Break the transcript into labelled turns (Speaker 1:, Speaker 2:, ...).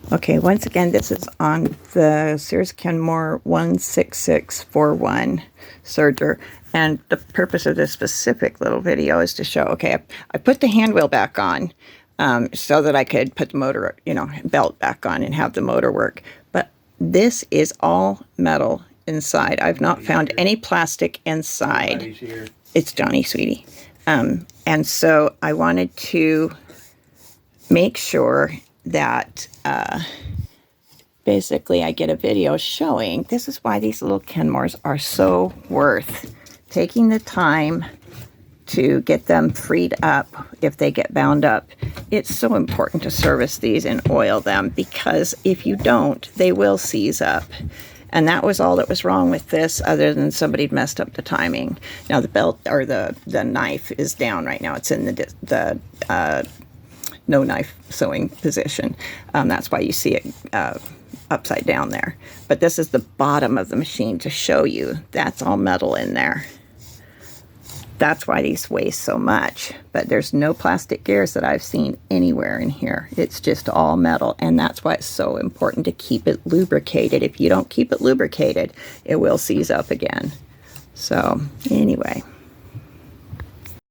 Speaker 1: Okay, once again, this is on the Sears Kenmore 16641 serger. And the purpose of this specific little video is to show, okay, I put the hand wheel back on so that I could put the motor, belt back on and have the motor work. But this is all metal inside. I've not found any plastic inside. It's Johnny, sweetie. And so I wanted to make sure that basically I get a video showing. This is why these little Kenmores are so worth taking the time to get them freed up if they get bound up. It's so important to service these and oil them, because if you don't, they will seize up. And that was all that was wrong with this, other than somebody messed up the timing. Now the belt, or the knife, is down right now. It's in the no knife sewing position. That's why you see it upside down there. But this is the bottom of the machine to show you. That's all metal in there. That's why these weigh so much. But there's no plastic gears that I've seen anywhere in here. It's just all metal, and that's why it's so important to keep it lubricated. If you don't keep it lubricated, it will seize up again. So anyway.